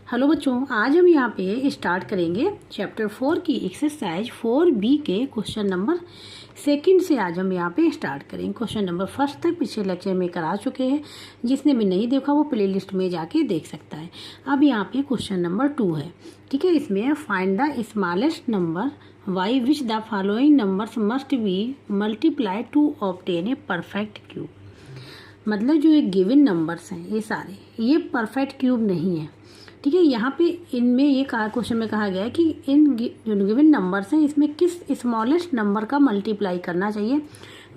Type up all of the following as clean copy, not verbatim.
Hello बच्चों, आज हम यहाँ पे स्टार्ट करेंगे चैप्टर 4 की एक्सरसाइज 4B के क्वेश्चन नंबर 2 से। आज हम यहाँ पे स्टार्ट करेंगे। क्वेश्चन नंबर 1 तक पिछले लेक्चर में करा चुके हैं। जिसने भी नहीं देखा वो प्ले लिस्ट में जाके देख सकता है। अब यहाँ पे क्वेश्चन नंबर 2 है, ठीक है। इसमें find the smallest number by which the following numbers must be multiply to obtain a perfect cube. मतलब जो ये गिवन नंबर्स हैं ये सारे ये परफेक्ट क्यूब नहीं है, ठीक है। यहाँ पे इनमें ये कहा क्वेश्चन में कहा गया है कि इन जो गिवन नंबर्स हैं इसमें किस स्मॉलेस्ट नंबर का मल्टीप्लाई करना चाहिए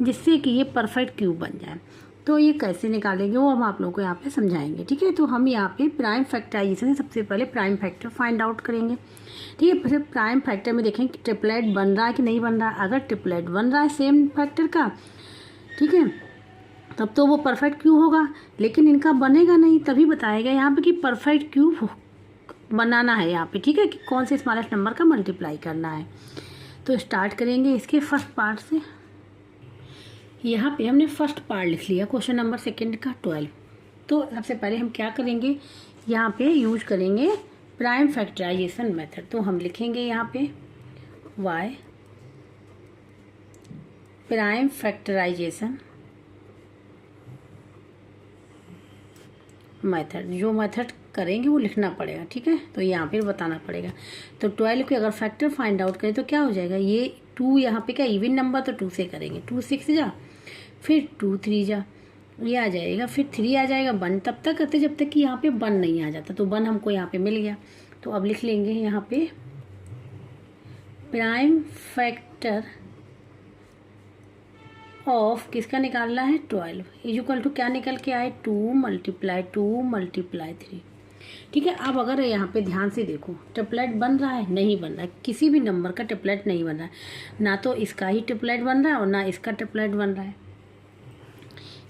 जिससे कि ये परफेक्ट क्यूब बन जाए। तो ये कैसे निकालेंगे वो हम आप लोगों को यहाँ पे समझाएंगे, ठीक है। तो हम यहाँ पे प्राइम फैक्टराइजेशन से सबसे पहले प्राइम फैक्टर फाइंड आउट करेंगे, ठीक है। फिर प्राइम फैक्टर में देखें कि ट्रिपलेट बन रहा है कि नहीं बन रहा है। अगर ट्रिपलेट बन रहा है सेम फैक्टर का, ठीक है, तब तो वो परफेक्ट क्यूब होगा। लेकिन इनका बनेगा नहीं, तभी बताएगा यहाँ पे कि परफेक्ट क्यूब बनाना है यहाँ पे, ठीक है, कि कौन से स्मॉलेस्ट नंबर का मल्टीप्लाई करना है। तो स्टार्ट करेंगे इसके फर्स्ट पार्ट से। यहाँ पे हमने फर्स्ट पार्ट लिख लिया क्वेश्चन नंबर 2 का 12। तो सबसे पहले हम क्या करेंगे, यहाँ पे यूज करेंगे प्राइम फैक्टराइजेशन मेथड। तो हम लिखेंगे यहाँ पे y प्राइम फैक्टराइजेशन मेथड। जो मेथड करेंगे वो लिखना पड़ेगा, ठीक है। तो यहाँ पे बताना पड़ेगा। तो 12 के अगर फैक्टर फाइंड आउट करें तो क्या हो जाएगा, ये 2 यहाँ पे क्या इवन नंबर तो 2 से करेंगे। 2 6 जा, फिर 2 3 जा, ये आ जाएगा, फिर 3 आ जाएगा। 1 तब तक करते जब तक कि यहाँ पे 1 नहीं आ जाता। तो 1 हमको यहाँ पे मिल गया। तो अब लिख लेंगे यहाँ पे प्राइम फैक्टर ऑफ किसका निकालना है 12 इक्वल टू क्या निकल के आए 2 मल्टीप्लाई 3, ठीक है। अब अगर यहाँ पे ध्यान से देखो ट्रिपलेट बन रहा है नहीं बन रहा है, किसी भी नंबर का ट्रिपलेट नहीं बन रहा है। ना तो इसका ही ट्रिपलेट बन रहा है और ना इसका ट्रिपलेट बन रहा है।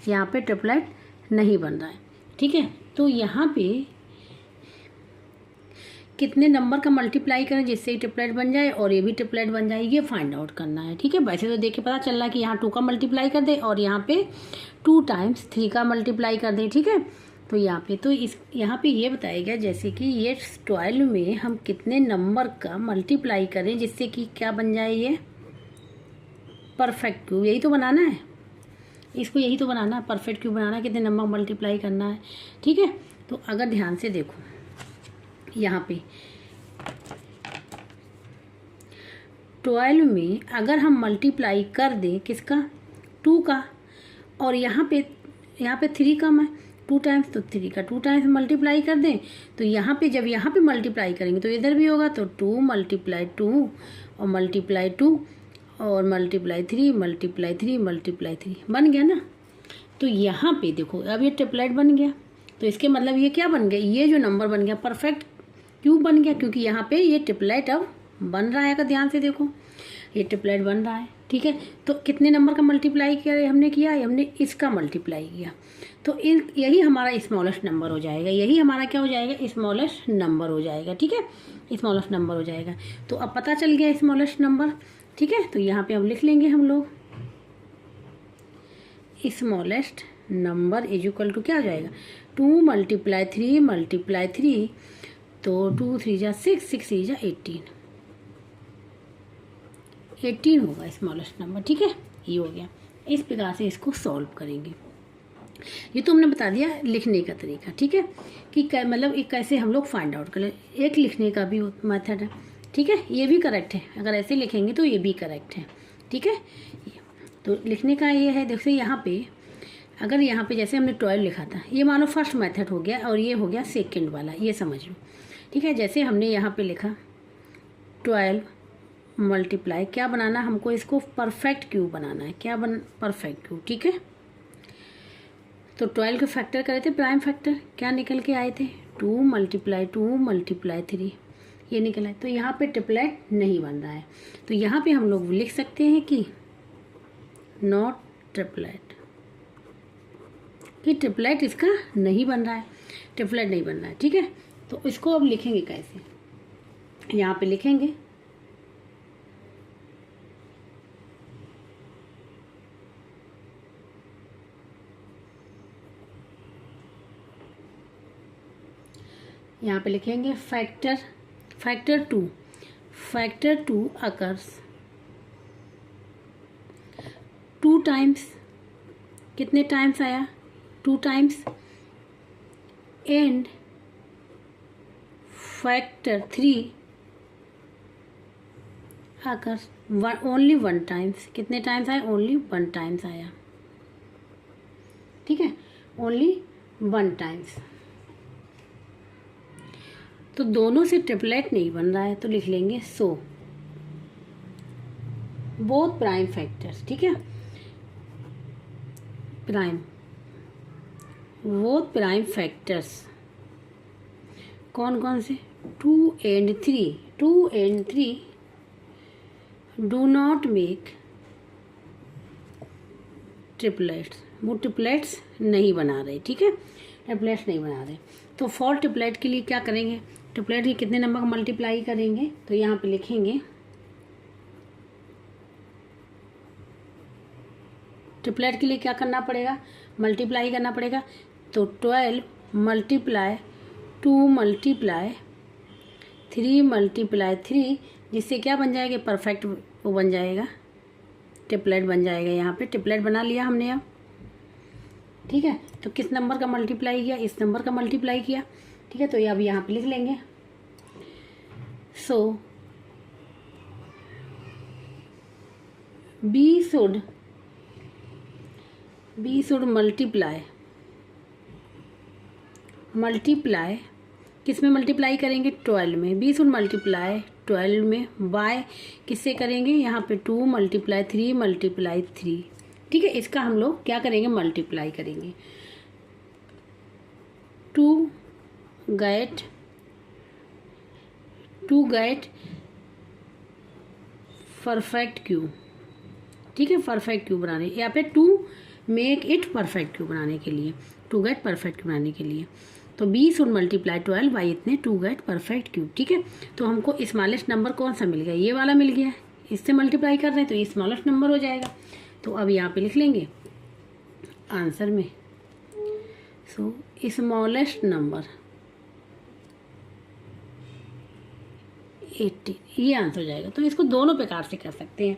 यहाँ पे ट्रिपलेट नहीं बन रहा है, ठीक है। तो यहाँ पे कितने नंबर का मल्टीप्लाई करें जिससे ही ट्रिपलेट बन जाए और ये भी ट्रिपलेट बन जाए, ये फाइंड आउट करना है, ठीक है। वैसे तो देख के पता चल रहा है कि यहाँ 2 का मल्टीप्लाई कर दे और यहाँ पे 2 टाइम्स 3 का मल्टीप्लाई कर दें, ठीक है। तो यहाँ पे तो इस यहाँ पे ये बताया गया जैसे कि ये 12 में हम कितने नंबर का मल्टीप्लाई करें जिससे कि क्या बन जाए ये परफेक्ट क्यूब। यही तो बनाना है इसको, यही तो बनाना है, परफेक्ट क्यूब बनाना है, कितने नंबर मल्टीप्लाई करना है, ठीक है। तो अगर ध्यान से देखो यहाँ पे 12 में अगर हम मल्टीप्लाई कर दें किसका 2 का, और यहाँ पे 3 कम है 2 टाइम्स, तो 3 का 2 टाइम्स मल्टीप्लाई कर दें। तो यहाँ पे जब यहाँ पे मल्टीप्लाई करेंगे तो इधर भी होगा। तो 2 मल्टीप्लाई 2 और मल्टीप्लाई 2 और मल्टीप्लाई 3 बन गया ना। तो यहाँ पे देखो अब ये ट्रिपलेट बन गया। तो इसके मतलब ये क्या बन गया, ये जो नंबर बन गया परफेक्ट क्यूब बन गया, क्योंकि यहाँ पे ये ट्रिपलेट अब बन रहा है। अगर ध्यान से देखो ये ट्रिपलेट बन रहा है, ठीक है। तो कितने नंबर का मल्टीप्लाई किया हमने हमने इसका मल्टीप्लाई किया। तो यही हमारा स्मॉलेस्ट नंबर हो जाएगा। यही हमारा क्या हो जाएगा, स्मॉलेस्ट नंबर हो जाएगा, ठीक है। स्मॉलेस्ट नंबर हो जाएगा। तो अब पता चल गया स्मॉलेस्ट नंबर, ठीक है। तो यहाँ पे अब लिख लेंगे हम लोग smallest number is equal to क्या हो जाएगा 2 मल्टीप्लाई 3 तो 2 3 जा 6 6 3 जा 18 होगा स्मॉलेस्ट नंबर, ठीक है। ये हो गया। इस प्रकार से इसको सॉल्व करेंगे। ये तो हमने बता दिया लिखने का तरीका, ठीक है, कि मतलब एक कैसे हम लोग फाइंड आउट करें। एक लिखने का भी मेथड है, ठीक है। ये भी करेक्ट है, अगर ऐसे लिखेंगे तो ये भी करेक्ट है, ठीक है। तो लिखने का ये है, देखिए यहाँ पे अगर यहाँ पे जैसे हमने 12 लिखा था, ये मानो फर्स्ट मेथड हो गया और ये हो गया सेकंड वाला, ये समझ लो, ठीक है। जैसे हमने यहाँ पे लिखा 12 मल्टीप्लाई क्या बनाना हमको, इसको परफेक्ट क्यूब बनाना है। क्या परफेक्ट क्यूब, ठीक है। तो 12 के फैक्टर करे थे प्राइम फैक्टर, क्या निकल के आए थे 2 मल्टीप्लाई 3 ये निकला है। तो यहाँ पे ट्रिपलेट नहीं बन रहा है। तो यहाँ पे हम लोग लिख सकते हैं कि नॉट ट्रिपलेट, कि ट्रिपलेट इसका नहीं बन रहा है, ट्रिपलेट नहीं बन रहा है, ठीक है। तो इसको अब लिखेंगे कैसे, यहाँ पे लिखेंगे यहाँ पे लिखेंगे फैक्टर टू अकर्स 2 टाइम्स, कितने टाइम्स आया 2 times, and factor 3 occurs only 1 times, कितने टाइम्स आया ओनली 1 टाइम्स आया, ठीक है, ओनली 1 टाइम्स। तो दोनों से ट्रिपलेट नहीं बन रहा है तो लिख लेंगे सो बोथ प्राइम फैक्टर्स, ठीक है, बोथ प्राइम फैक्टर्स कौन कौन से 2 and 3 do not make triplets, वो ट्रिपलेट्स नहीं बना रहे, ठीक है, ट्रिपलेट्स नहीं बना रहे। तो फॉर ट्रिपलेट के लिए क्या करेंगे, ट्रिपलेट के कितने नंबर का मल्टीप्लाई करेंगे, तो यहाँ पे लिखेंगे ट्रिपलेट के लिए क्या करना पड़ेगा, मल्टीप्लाई करना पड़ेगा। तो 12 मल्टीप्लाई 2 मल्टीप्लाई 3 मल्टीप्लाई 3, जिससे क्या बन जाएगा, परफेक्ट वो बन जाएगा, ट्रिपलेट बन जाएगा। यहाँ पे ट्रिपलेट बना लिया हमने अब, ठीक है। तो किस नंबर का मल्टीप्लाई किया, इस नंबर का मल्टीप्लाई किया, ठीक है। तो ये अब यहाँ पे लिख लेंगे सो बी शुड मल्टीप्लाई किस में मल्टीप्लाई करेंगे 12 में, बी शुड मल्टीप्लाई 12 में बाय किससे करेंगे, यहाँ पे 2 मल्टीप्लाई 3 मल्टीप्लाई 3, ठीक है। इसका हम लोग क्या करेंगे, मल्टीप्लाई करेंगे। 2 गेट परफेक्ट क्यूब, ठीक है, परफेक्ट क्यूब बनाने, यहाँ पे 2 मेक इट परफेक्ट क्यूब बनाने के लिए, 2 गेट परफेक्ट क्यूब बनाने के लिए। तो बी शुड मल्टीप्लाई 12 बाई इतने 2 गेट परफेक्ट क्यूब, ठीक है। तो हमको स्मॉलेस्ट नंबर कौन सा मिल गया, ये वाला मिल गया, इससे मल्टीप्लाई कर रहे हैं तो ये स्मॉलेस्ट नंबर हो जाएगा। तो अब यहाँ पे लिख लेंगे आंसर में सो स्मॉलेस्ट नंबर 80, ये आंसर हो जाएगा। तो इसको दोनों प्रकार से कर सकते हैं,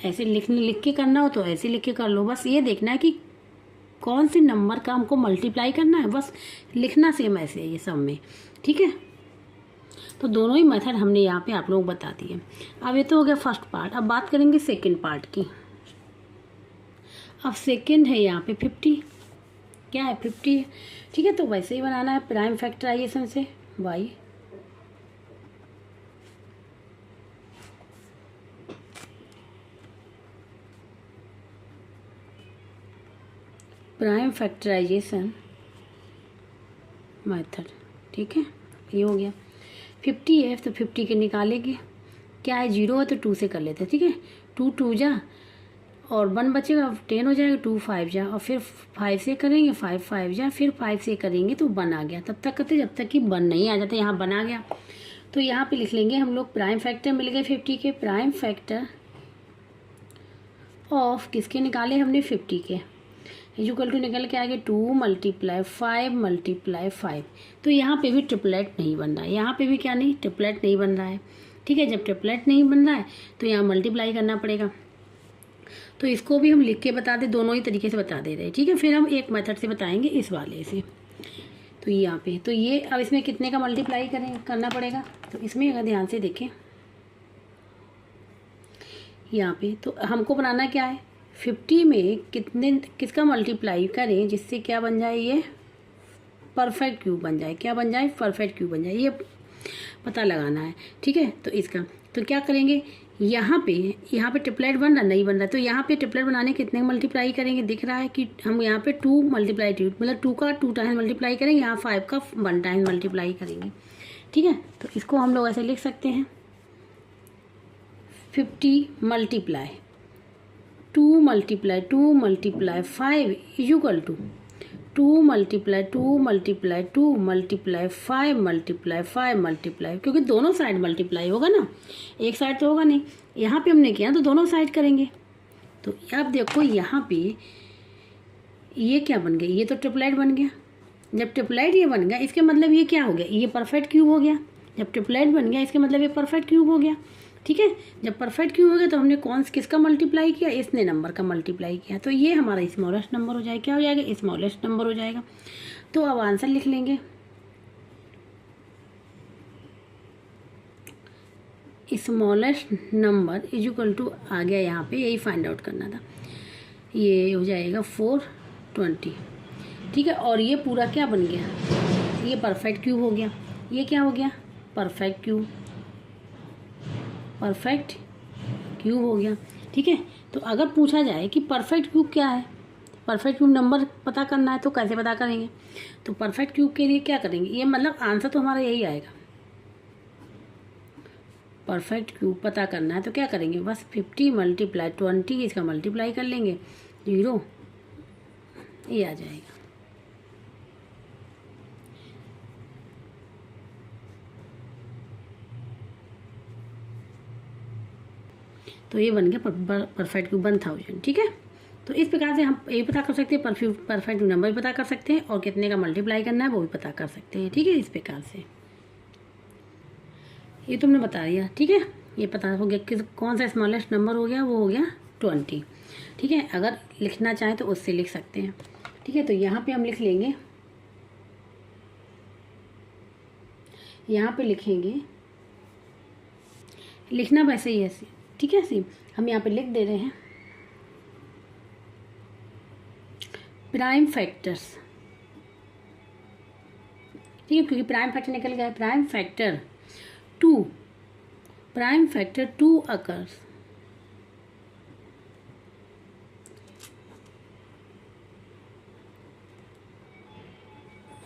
ऐसे लिख के करना हो तो ऐसे लिख के कर लो, बस ये देखना है कि कौन से नंबर का हमको मल्टीप्लाई करना है, बस लिखना सेम ऐसे है ये सब में, ठीक है। तो दोनों ही मेथड हमने यहाँ पे आप लोग बता दिए। अब ये तो हो गया फर्स्ट पार्ट, अब बात करेंगे सेकंड पार्ट की। अब सेकंड है यहाँ पे 50, क्या है 50 है, ठीक है। तो वैसे ही बनाना है प्राइम फैक्टराइजेशन से y प्राइम फैक्टराइजेशन मेथड, ठीक है। ये हो गया 50 है तो 50 के निकालेंगे, क्या है 0 है तो 2 से कर लेते हैं, ठीक है। 2 2 जा और 1 बचेगा 10 हो जाएगा, 2 5 जा और फिर 5 से करेंगे 5 5 जा, फिर 5 से करेंगे तो 1 आ गया। तब तक करते जब तक कि 1 नहीं आ जाता, यहाँ 1 आ गया। तो यहाँ पे लिख लेंगे हम लोग प्राइम फैक्टर मिल गए 50 के, प्राइम फैक्टर ऑफ किसके निकाले हमने 50 के, इक्वल टू निकल के आगे 2 मल्टीप्लाई 5 मल्टीप्लाई 5। तो यहाँ पे भी ट्रिपलेट नहीं बन रहा है, यहाँ पे भी क्या नहीं, ट्रिपलेट नहीं बन रहा है, ठीक है। जब ट्रिपलेट नहीं बन रहा है तो यहाँ मल्टीप्लाई करना पड़ेगा। तो इसको भी हम लिख के बता दें, दोनों ही तरीके से बता दे रहे हैं, ठीक है। फिर हम एक मेथड से बताएंगे इस वाले से। तो यहाँ पे तो ये अब इसमें कितने का मल्टीप्लाई करना पड़ेगा, तो इसमें अगर ध्यान से देखें यहाँ पे तो हमको बनाना क्या है, 50 में किसका मल्टीप्लाई करें जिससे क्या बन जाए, ये परफेक्ट क्यूब बन जाए, क्या बन जाए, परफेक्ट क्यूब बन जाए, ये पता लगाना है, ठीक है। तो इसका तो क्या करेंगे, यहाँ पे ट्रिपलेट बन रहा नहीं बन रहा, तो यहाँ पे ट्रिपलेट बनाने कितने मल्टीप्लाई करेंगे, दिख रहा है कि हम यहाँ पे 2 मल्टीप्लाई 2 मतलब 2 का 2 टाइम मल्टीप्लाई करेंगे, यहाँ 5 का 1 टाइम मल्टीप्लाई करेंगे, ठीक है। तो इसको हम लोग ऐसे लिख सकते हैं 50 multiply 2 multiply 2 multiply 5 equal to 2 multiply 2 multiply 2 multiply 5 multiply 5 multiply, क्योंकि दोनों साइड मल्टीप्लाई होगा ना, एक साइड तो होगा नहीं। यहाँ पे हमने किया तो दोनों साइड करेंगे। तो अब देखो यहाँ पे ये क्या बन गया, ये तो ट्रिपलेट बन गया, जब ट्रिपलेट ये बन गया इसके मतलब ये क्या हो गया, ये परफेक्ट क्यूब हो गया। जब ट्रिपलेट बन गया इसके मतलब ये परफेक्ट क्यूब हो गया। ठीक है, जब परफेक्ट क्यूब हो गया तो हमने कौन किसका मल्टीप्लाई किया, इसने नंबर का मल्टीप्लाई किया, तो ये हमारा स्मॉलेस्ट नंबर हो जाएगा। क्या हो जाएगा, स्मॉलेस्ट नंबर हो जाएगा। तो अब आंसर लिख लेंगे, smallest number is equal to आ गया यहाँ पे, यही फाइंड आउट करना था, ये हो जाएगा 420। ठीक है, और ये पूरा क्या बन गया, ये परफेक्ट क्यूब हो गया। ये क्या हो गया, परफेक्ट क्यूब, परफेक्ट क्यूब हो गया। ठीक है, तो अगर पूछा जाए कि परफेक्ट क्यूब क्या है, परफेक्ट क्यूब नंबर पता करना है तो कैसे पता करेंगे, तो परफेक्ट क्यूब के लिए क्या करेंगे, ये मतलब आंसर तो हमारा यही आएगा। परफेक्ट क्यूब पता करना है तो क्या करेंगे, बस 50 मल्टीप्लाई 20 इसका मल्टीप्लाई कर लेंगे, 0 ये आ जाएगा। तो ये बन गया परफेक्ट क्यूब 1000। ठीक है, तो इस प्रकार से हम ये पता कर सकते हैं, परफेक्ट नंबर भी पता कर सकते हैं और कितने का मल्टीप्लाई करना है वो भी पता कर सकते हैं। ठीक है, इस प्रकार से ये तुमने बता दिया। ठीक है, ये पता हो गया कि कौन सा स्मॉलेस्ट नंबर हो गया, वो हो गया 20। ठीक है, अगर लिखना चाहें तो उससे लिख सकते हैं। ठीक है, तो यहाँ पे हम लिख लेंगे, यहाँ पे लिखेंगे, लिखना वैसे ही ऐसे। ठीक है, ऐसे हम यहाँ पे लिख दे रहे हैं प्राइम फैक्टर्स। ठीक है, क्योंकि प्राइम फैक्टर निकल गया है, prime factor 2 occurs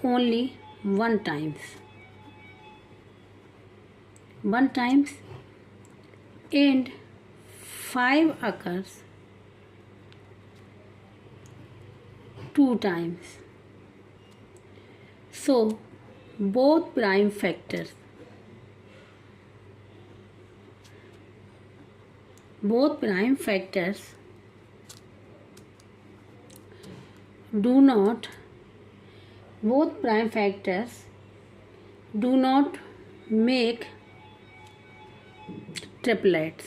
only one times and 5 occurs 2 times. So both prime factors do not make triplets।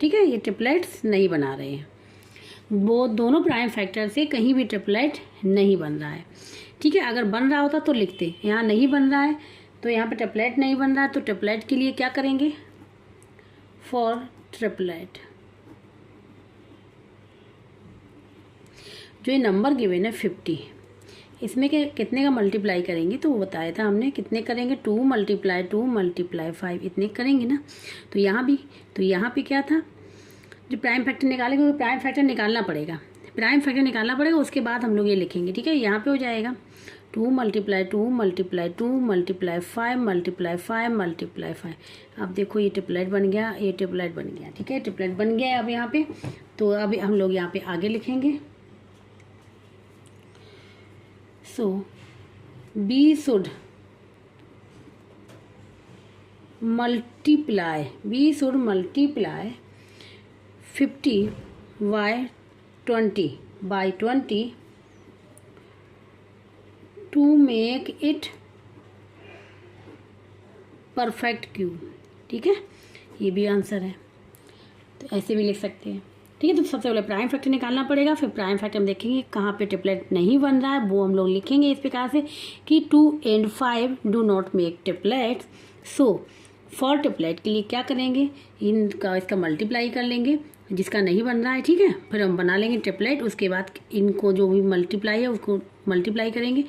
ठीक है, ये ट्रिपलेट्स नहीं बना रहे हैं, वो दोनों प्राइम फैक्टर से कहीं भी ट्रिपलेट नहीं बन रहा है। ठीक है, अगर बन रहा होता तो लिखते, यहाँ नहीं बन रहा है तो यहाँ पे ट्रिपलेट नहीं बन रहा है, तो ट्रिपलेट के लिए क्या करेंगे, फॉर ट्रिपलेट जो ये नंबर गिवन है 50, इसमें के कितने का मल्टीप्लाई करेंगे, तो वो बताया था हमने कितने करेंगे, 2 × 5 इतने करेंगे ना। तो यहाँ पे क्या था, जो प्राइम फैक्टर निकालेंगे वो प्राइम फैक्टर निकालना पड़ेगा, उसके बाद हम लोग ये लिखेंगे। ठीक है, यहाँ पे हो जाएगा 2 × 5 अब देखो ये ट्रिपलेट बन गया, ये ट्रिपलेट बन गया। ठीक है, ट्रिपलेट बन गया अब यहाँ पे, तो अभी हम लोग यहाँ पे आगे लिखेंगे, so B should multiply 50 by 20 to make it perfect cube. ठीक है, ये भी आंसर है, तो ऐसे भी लिख सकते हैं। ठीक है, तो सबसे पहले प्राइम फैक्टर निकालना पड़ेगा, फिर प्राइम फैक्टर हम देखेंगे कहाँ पे ट्रिपलेट नहीं बन रहा है, वो हम लोग लिखेंगे इस प्रकार से कि 2 and 5 do not make triplets. So for triplet के लिए क्या करेंगे, इसका मल्टीप्लाई कर लेंगे जिसका नहीं बन रहा है। ठीक है, फिर हम बना लेंगे ट्रिपलेट, उसके बाद इनको जो भी मल्टीप्लाई है उसको मल्टीप्लाई करेंगे।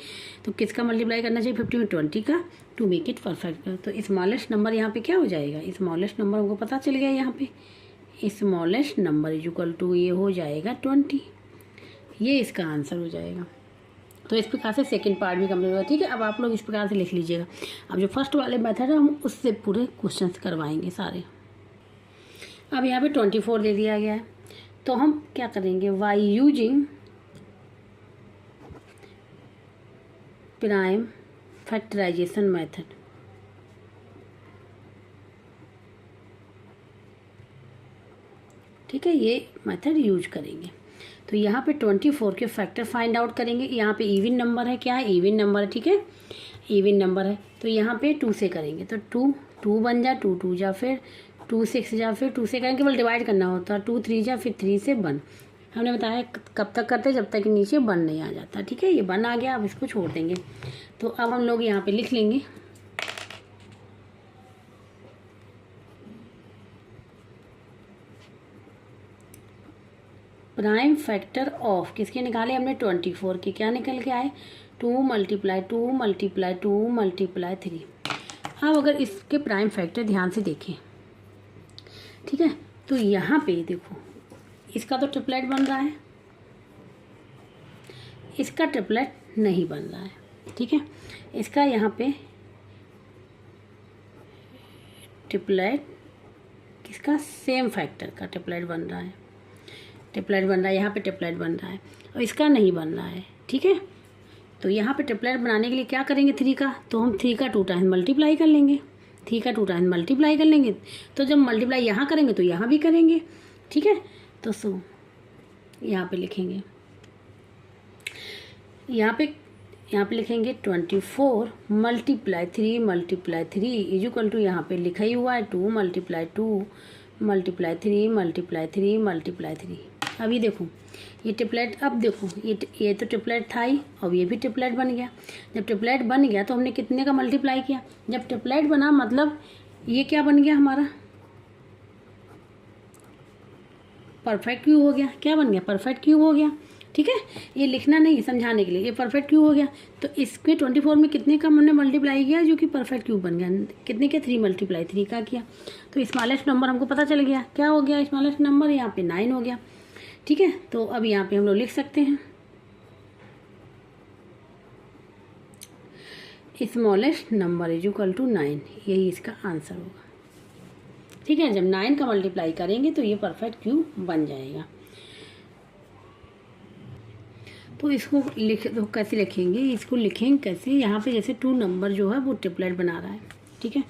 तो किसका मल्टीप्लाई करना चाहिए, 50 में 20 का, टू मेक इट परफेक्ट। तो स्मॉलेस्ट नंबर यहाँ पे क्या हो जाएगा, स्मॉलेस्ट नंबर हमको पता चल गया, यहाँ पे smallest number is equal to ये हो जाएगा 20, ये इसका आंसर हो जाएगा। तो इस प्रकार से सेकंड पार्ट भी कंप्लीट होगा। ठीक है, अब आप लोग इस प्रकार से लिख लीजिएगा। अब जो फर्स्ट वाले मेथड है हम उससे पूरे क्वेश्चंस करवाएंगे सारे। अब यहाँ पे 24 दे दिया गया है, तो हम क्या करेंगे, by using prime factorization method. ठीक है, ये मेथड यूज करेंगे। तो यहाँ पे 24 के फैक्टर फाइंड आउट करेंगे। यहाँ पे इवन नंबर है, क्या है, इवन नंबर है, ठीक है, इवन नंबर है। तो यहाँ पे 2 से करेंगे तो 2 बन जा, 2 जा, फिर 2 6 जा, फिर 2 से करेंगे, केवल डिवाइड करना होता है, 2 3 जा, फिर 3 से 1। हमने बताया कब तक करते, जब तक नीचे 1 नहीं आ जाता, ठीक है। ये 1 आ गया, अब इसको छोड़ देंगे। तो अब हम लोग यहाँ पे लिख लेंगे प्राइम फैक्टर ऑफ, किसके निकाले हमने, 24 के, क्या निकल के आए, 2 × 2 × 2 × 3। अब अगर इसके प्राइम फैक्टर ध्यान से देखें, ठीक है, तो यहाँ पे देखो इसका तो ट्रिपलेट बन रहा है, इसका ट्रिपलेट नहीं बन रहा है, ठीक है। इसका यहाँ पे ट्रिपलेट, किसका, सेम फैक्टर का ट्रिपलेट बन रहा है, ट्रिपलेट बन रहा है, यहाँ पे ट्रिपलेट बन रहा है और इसका नहीं बन रहा है, ठीक है। तो यहाँ पे ट्रिपलेट बनाने के लिए क्या करेंगे, 3 का, तो हम 3 का 2 टाइम्स मल्टीप्लाई कर लेंगे, 3 का 2 टाइम्स मल्टीप्लाई कर लेंगे। तो जब मल्टीप्लाई यहाँ करेंगे तो यहाँ भी करेंगे, ठीक है। तो यहाँ पे लिखेंगे, यहाँ पे लिखेंगे 24 × 3 × 3 इक्वल टू, यहाँ पे लिखा ही हुआ है 2 × 2 × 3 × 3। अभी देखो ये ट्रिपलेट, अब देखो ये तो ट्रिपलेट था ही, अब ये भी ट्रिपलेट बन गया। जब ट्रिपलेट बन गया तो हमने कितने का मल्टीप्लाई किया, जब ट्रिपलेट बना मतलब ये क्या बन गया हमारा, परफेक्ट क्यूब हो गया। क्या बन गया, परफेक्ट क्यूब हो गया, ठीक है। ये लिखना नहीं, समझाने के लिए, ये परफेक्ट क्यूब हो गया। तो इसके 24 में कितने का हमने मल्टीप्लाई किया जो कि परफेक्ट क्यूब बन गया, कितने के, 3 × 3 का किया। तो स्मॉलेस्ट नंबर हमको पता चल गया, क्या हो गया स्मॉलेस्ट नंबर, यहाँ पे 9 हो गया, ठीक है। तो अब यहाँ पे हम लोग लिख सकते हैं स्मॉलेस्ट नंबर इक्वल टू 9, यही इसका आंसर होगा, ठीक है। जब 9 का मल्टीप्लाई करेंगे तो ये परफेक्ट क्यूब बन जाएगा। तो इसको तो कैसे लिखेंगे, इसको लिखेंगे कैसे, यहाँ पे जैसे 2 नंबर जो है वो ट्रिपलेट बना रहा है, ठीक है।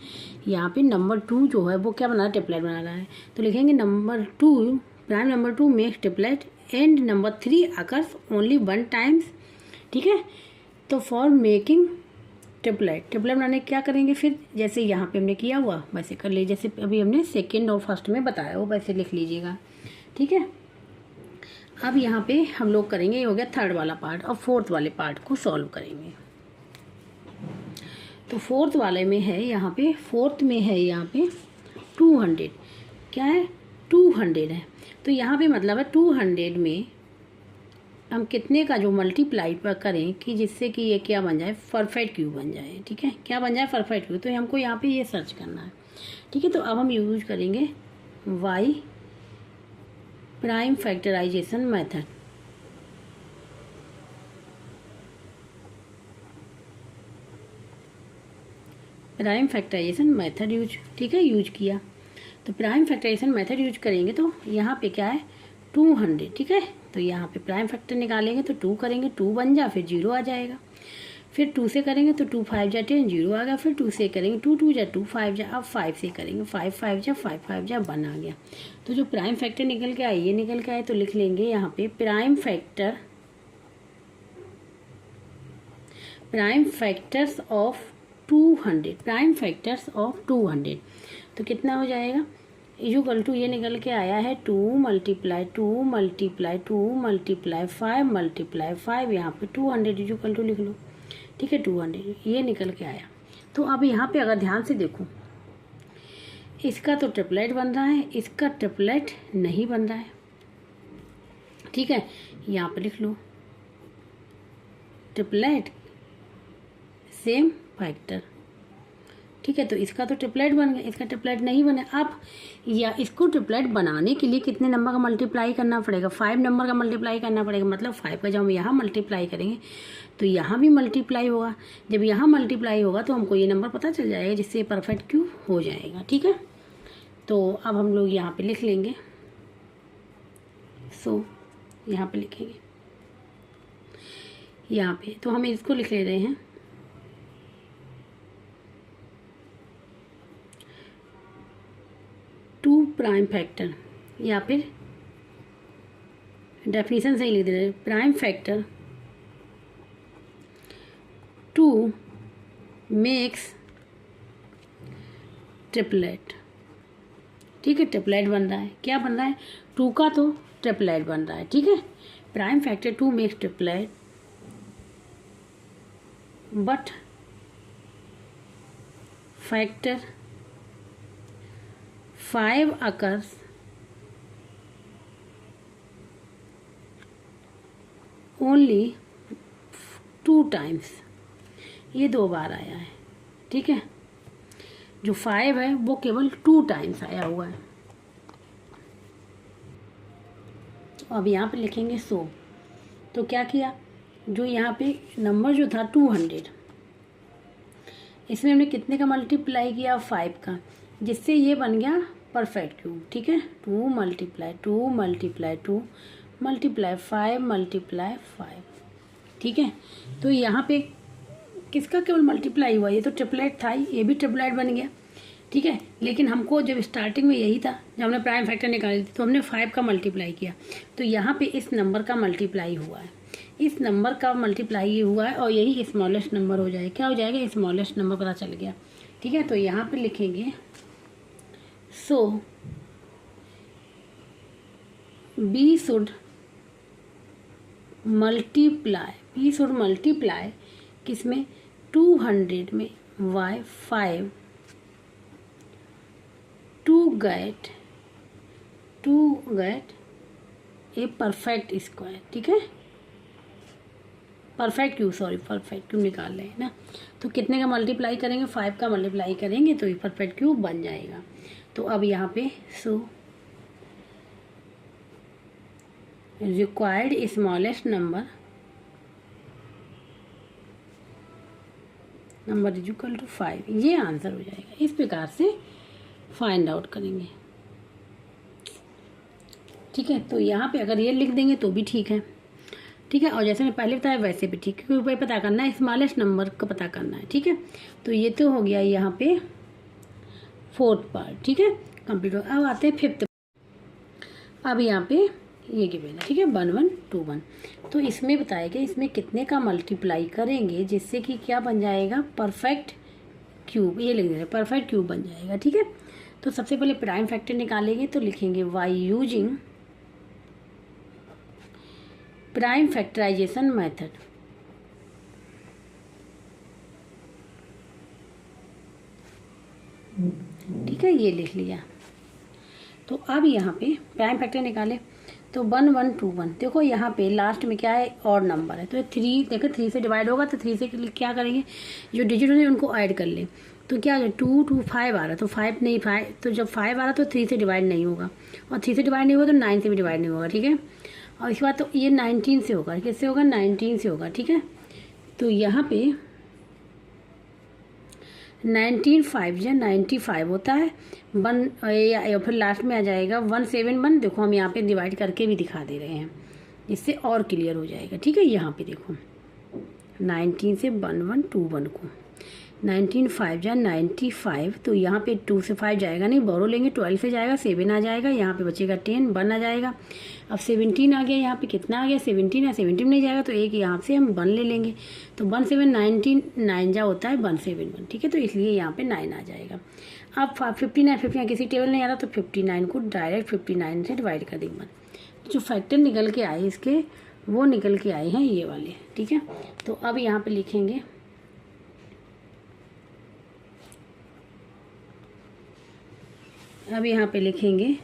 यहाँ पे नंबर 2 जो है वो क्या बना रहा है, ट्रिपलेट बना रहा है। तो लिखेंगे number 2, prime number 2 makes triplet and number 3 occurs only 1 times, ठीक है। तो फॉर मेकिंग ट्रिपलेट बनाने क्या करेंगे, फिर जैसे यहाँ पे हमने किया हुआ वैसे कर लीजिए, जैसे अभी हमने सेकेंड और फर्स्ट में बताया वो वैसे लिख लीजिएगा, ठीक है। अब यहाँ पे हम लोग करेंगे, ये हो गया थर्ड वाला पार्ट, और फोर्थ वाले पार्ट को सॉल्व करेंगे। तो फोर्थ वाले में है यहाँ पे, फोर्थ में है यहाँ पे 200, क्या है, 200 है। तो यहाँ पे मतलब है 200 में हम कितने का जो मल्टीप्लाई पर करें कि जिससे कि ये क्या बन जाए, परफेक्ट क्यूब बन जाए, ठीक है। क्या बन जाए, परफेक्ट क्यूब। तो हमको यहाँ पे ये सर्च करना है, ठीक है। तो अब हम यूज करेंगे y prime factorization method. Prime factorization method use, ठीक है, यूज किया। तो प्राइम फैक्टराइजेशन मेथड यूज करेंगे तो यहाँ पे क्या है, 200, ठीक है। तो यहाँ पे प्राइम फैक्टर निकालेंगे तो 2 करेंगे, 2 बन जा, फिर 0 आ जाएगा। फिर 2 से करेंगे तो 2 5 जा 10, 0 आ गया। फिर 2 से करेंगे 2 2 जा 2 5 जा, अब 5 से करेंगे 5 5 जा 5 5 जा 1 आ गया। तो जो प्राइम फैक्टर निकल के आए, ये निकल के आए, तो लिख लेंगे यहाँ पे prime factors of 200, prime factors of 200। तो कितना हो जाएगा, इक्वल टू, ये निकल के आया है 2 × 2 × 2 × 5 × 5, यहाँ पे 200 इक्वल टू लिख लो, ठीक है, 200 ये निकल के आया। तो अब यहाँ पे अगर ध्यान से देखो, इसका तो ट्रिपलेट बन रहा है, इसका ट्रिपलेट नहीं बन रहा है, ठीक है। यहाँ पे लिख लो ट्रिपलेट सेम फैक्टर, ठीक है। तो इसका तो ट्रिपलेट बन गया, इसका ट्रिपलेट नहीं बने। अब या इसको ट्रिपलेट बनाने के लिए कितने नंबर का मल्टीप्लाई करना पड़ेगा, 5 नंबर का मल्टीप्लाई करना पड़ेगा। मतलब 5 का जब हम यहाँ मल्टीप्लाई करेंगे तो यहाँ भी मल्टीप्लाई होगा। जब यहाँ मल्टीप्लाई होगा तो हमको ये नंबर पता चल जाएगा, जिससे परफेक्ट क्यूब हो जाएगा, ठीक है। तो अब हम लोग यहाँ पे लिख लेंगे, यहाँ पे लिखेंगे, यहाँ पे तो हम इसको लिख ले रहे हैं 2 प्राइम फैक्टर या फिर डेफिनेशन से ही लिख दे रहे, prime factor to makes triplet. ठीक है, ट्रिपलेट बन रहा है, क्या बन रहा है, टू का तो ट्रिपलेट बन रहा है। ठीक है, prime factor to makes triplet but factor 5 occurs only 2 times। ये 2 बार आया है। ठीक है, जो 5 है वो केवल 2 times आया हुआ है। तो अब यहाँ पे लिखेंगे सो, तो क्या किया, जो यहाँ पे नंबर जो था 200, इसमें हमने कितने का मल्टीप्लाई किया, 5 का, जिससे ये बन गया परफेक्ट क्यूब। ठीक है, 2 मल्टीप्लाई 2 मल्टीप्लाई 2 मल्टीप्लाई 5 मल्टीप्लाई 5। ठीक है, तो यहाँ पे किसका केवल मल्टीप्लाई हुआ, ये तो ट्रिपलेट था ही, ये भी ट्रिपलेट बन गया। ठीक है, लेकिन हमको जब स्टार्टिंग में यही था, जब हमने प्राइम फैक्टर निकाली थी तो हमने 5 का मल्टीप्लाई किया, तो यहाँ पे इस नंबर का मल्टीप्लाई हुआ है, इस नंबर का मल्टीप्लाई हुआ है और यही स्मॉलेस्ट नंबर हो जाएगा। क्या हो जाएगा, स्मॉलेस्ट नंबर पता चल गया। ठीक है, तो यहाँ पे लिखेंगे सो बी शुड मल्टीप्लाई किसमें, 200 में by 5 to get a perfect square. ठीक है, परफेक्ट क्यूब निकाल रहे हैं ना, तो कितने का मल्टीप्लाई करेंगे, 5 का मल्टीप्लाई करेंगे तो ये परफेक्ट क्यूब बन जाएगा। तो अब यहाँ पे so required smallest number is equal to 5, ये आंसर हो जाएगा। इस प्रकार से फाइंड आउट करेंगे। ठीक है, तो यहाँ पे अगर ये लिख देंगे तो भी ठीक है। ठीक है, और जैसे मैं पहले बताया वैसे भी ठीक है, क्योंकि पता करना है, स्मॉलेस्ट नंबर का पता करना है। ठीक है, तो ये तो हो गया यहाँ पे 4th पार्ट। ठीक है, कंप्लीट हो। अब आते हैं 5th। अब यहाँ पे ये गिवन है। ठीक है, 1 1 2 1। तो इसमें बताया गया इसमें कितने का मल्टीप्लाई करेंगे जिससे कि क्या बन जाएगा, परफेक्ट क्यूब। ये लिख दे रहे, परफेक्ट क्यूब बन जाएगा। ठीक है, तो सबसे पहले प्राइम फैक्टर निकालेंगे, तो लिखेंगे by using prime factorization method. ठीक है, ये लिख लिया। तो अब यहाँ पे प्राइम फैक्टर निकाले, तो 1 1 2 1। देखो यहाँ पे लास्ट में क्या है, और नंबर है, तो 3 देखो 3 से डिवाइड होगा, तो 3 से क्या करेंगे, जो डिजिट होंगे उनको ऐड कर ले। तो क्या है, 2 2 5 आ रहा, तो 5 नहीं, 5 तो जब 5 आ रहा तो 3 से डिवाइड नहीं होगा, और 3 से डिवाइड नहीं होगा तो 9 से भी डिवाइड नहीं होगा। ठीक है, और इसके बाद तो ये 19 से होगा, किससे होगा, 19 से होगा। ठीक है, तो यहाँ पे 19 5 या 95 होता है, 1 या फिर लास्ट में आ जाएगा 171। देखो हम यहाँ पे डिवाइड करके भी दिखा दे रहे हैं, इससे और क्लियर हो जाएगा। ठीक है, यहाँ पे देखो 19 से 1 1 2 1 को 19 5 या 95, तो यहाँ पे 2 से 5 जाएगा नहीं, बोरो लेंगे, 12 से जाएगा, 7 आ जाएगा, यहाँ पे बचेगा 10, 1 आ जाएगा। अब 17 आ गया, यहाँ पे कितना आ गया, 17 है, 17 नहीं जाएगा तो एक यहाँ से हम 1 ले लेंगे, तो 1 7 19 9 जा होता है 171। ठीक है, तो इसलिए यहाँ पे 9 आ जाएगा। अब 59 किसी टेबल नहीं आ रहा, तो 59 को डायरेक्ट 59 से डिवाइड कर देंगे। जो फैक्टर निकल के आए इसके, वो निकल के आए हैं ये वाले। ठीक है, तो अब यहाँ पे लिखेंगे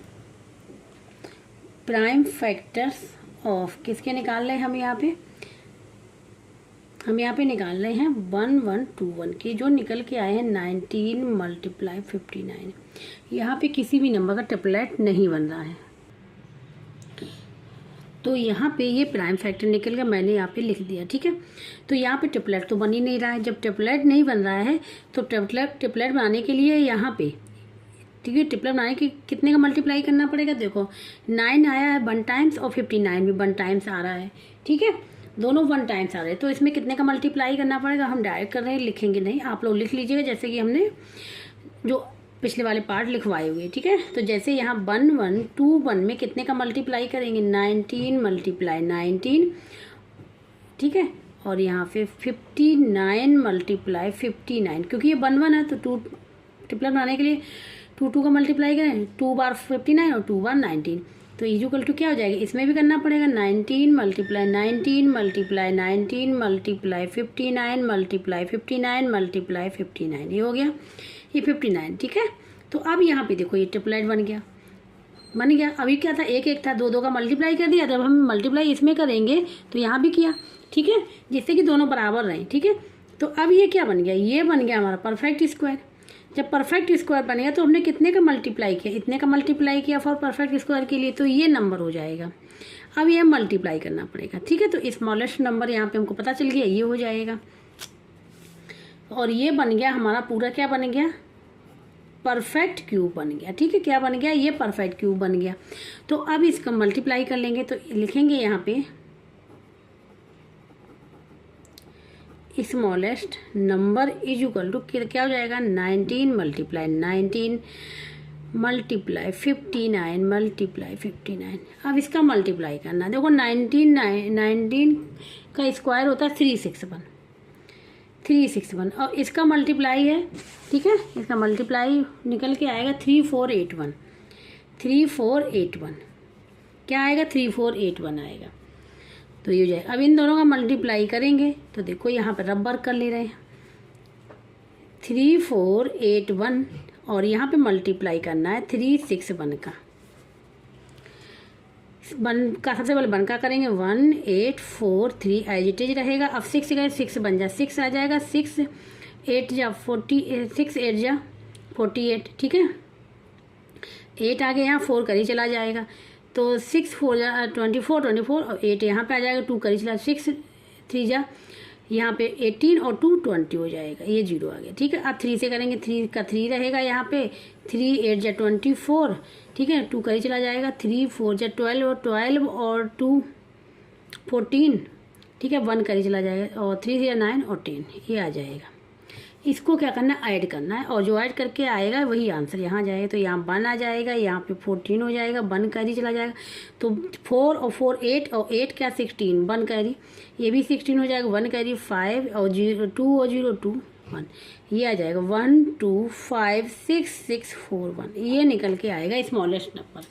प्राइम फैक्टर्स ऑफ, किसके निकाल रहे हैं हम यहाँ पे निकाल रहे हैं 1 1 2 1 के, जो निकल के आए हैं 19 मल्टीप्लाई 59। यहाँ पे किसी भी नंबर का ट्रिपलेट नहीं बन रहा है, तो यहाँ पे ये प्राइम फैक्टर निकल गया, मैंने यहाँ पे लिख दिया। ठीक है, तो यहाँ पे ट्रिपलेट तो बन ही नहीं रहा है। जब ट्रिपलेट नहीं बन रहा है तो ट्रिपलेट बनाने के लिए यहाँ पे, ठीक है, ट्रिपलेट बनाने के कितने का मल्टीप्लाई करना पड़ेगा, देखो 9 आया है 1 टाइम्स और 59 भी 1 टाइम्स आ रहा है। ठीक है, दोनों 1 टाइम्स आ रहे हैं, तो इसमें कितने का मल्टीप्लाई करना पड़ेगा, हम डायरेक्ट कर रहे हैं, लिखेंगे नहीं, आप लोग लिख लीजिएगा। जैसे कि हमने जो पिछले वाले पार्ट लिखवाए हुए, ठीक है। तो जैसे यहाँ 1 1 2 1 में कितने का मल्टीप्लाई करेंगे, 19 मल्टीप्लाई 19, ठीक है। और यहाँ पे 59 मल्टीप्लाई 59, क्योंकि ये 1 1 है तो 2 ट्रिपलेट बनाने के लिए 2 2 का मल्टीप्लाई करें, 2 बार 59 और 2 बार 19, तो इक्वल टू क्या हो जाएगा, इसमें भी करना पड़ेगा 19 multiply 19 multiply 19 multiply 59 multiply 59 multiply 59, ये हो गया, ये 59, ठीक है। तो अब यहाँ पे देखो ये ट्रिपलेट बन गया। अभी क्या था, एक एक था, 2 2 का मल्टीप्लाई कर दिया। जब हम मल्टीप्लाई इसमें करेंगे तो यहाँ भी किया, ठीक है, जिससे कि दोनों बराबर रहें, ठीक है। तो अब ये क्या बन गया, ये बन गया हमारा परफेक्ट स्क्वायर। जब परफेक्ट स्क्वायर बनेगा तो हमने कितने का मल्टीप्लाई किया, इतने का मल्टीप्लाई किया फॉर परफेक्ट स्क्वायर के लिए, तो ये नंबर हो जाएगा। अब ये मल्टीप्लाई करना पड़ेगा, ठीक है। तो स्मॉलेस्ट नंबर यहाँ पे हमको पता चल गया, ये हो जाएगा। और ये बन गया हमारा पूरा, क्या बन गया, परफेक्ट क्यूब बन गया, ठीक है। क्या बन गया, ये परफेक्ट क्यूब बन गया। तो अब इसका मल्टीप्लाई कर लेंगे, तो लिखेंगे यहाँ पे smallest number is equal to क्या हो जाएगा, 19 मल्टीप्लाई 19 मल्टीप्लाई 59 मल्टीप्लाई 59। अब इसका मल्टीप्लाई करना, देखो 19 का स्क्वायर होता है 361 और इसका मल्टीप्लाई है, ठीक है, इसका मल्टीप्लाई निकल के आएगा 3481 क्या आएगा, 3481 आएगा। तो ये हो जाएगा। अब इन दोनों का मल्टीप्लाई करेंगे तो देखो यहाँ पर रबर कर ले रहे हैं 3481 और यहाँ पे मल्टीप्लाई करना है 361 का। सबसे पहले 1 का करेंगे 1843 एज इट इज रहेगा। अब 6 गए 6 बन जाए 6 आ जाएगा 6 8 जा 48, ठीक है। 8 आगे यहाँ 4 करी चला जाएगा तो 6 4 जा 24 और 8 यहाँ पे आ जाएगा 2 करी चला 6 3 जा यहाँ पे 18 और 2 20 हो जाएगा, ये 0 आ गया, ठीक है। अब 3 से करेंगे 3 का 3 रहेगा यहाँ पे 3 8 जा 24, ठीक है। 2 कहीं चला जाएगा 3 4 जा 12 और 2 14, ठीक है। 1 कहीं चला जाएगा और 3 से 9 और 10, ये आ जाएगा। इसको क्या करना है, ऐड करना है और जो ऐड करके आएगा वही आंसर यहाँ जाएगा। तो यहाँ 1 आ जाएगा, यहाँ पे 14 हो जाएगा, 1 कैरी चला जाएगा तो 4 और 4 8 और 8 क्या 16, 1 कैरी, ये भी 16 हो जाएगा, 1 कैरी 5 और 0 2 और 0 2 1, ये आ जाएगा 1 2 5 6 6 4 1, ये निकल के आएगा स्मॉलेस्ट नंबर,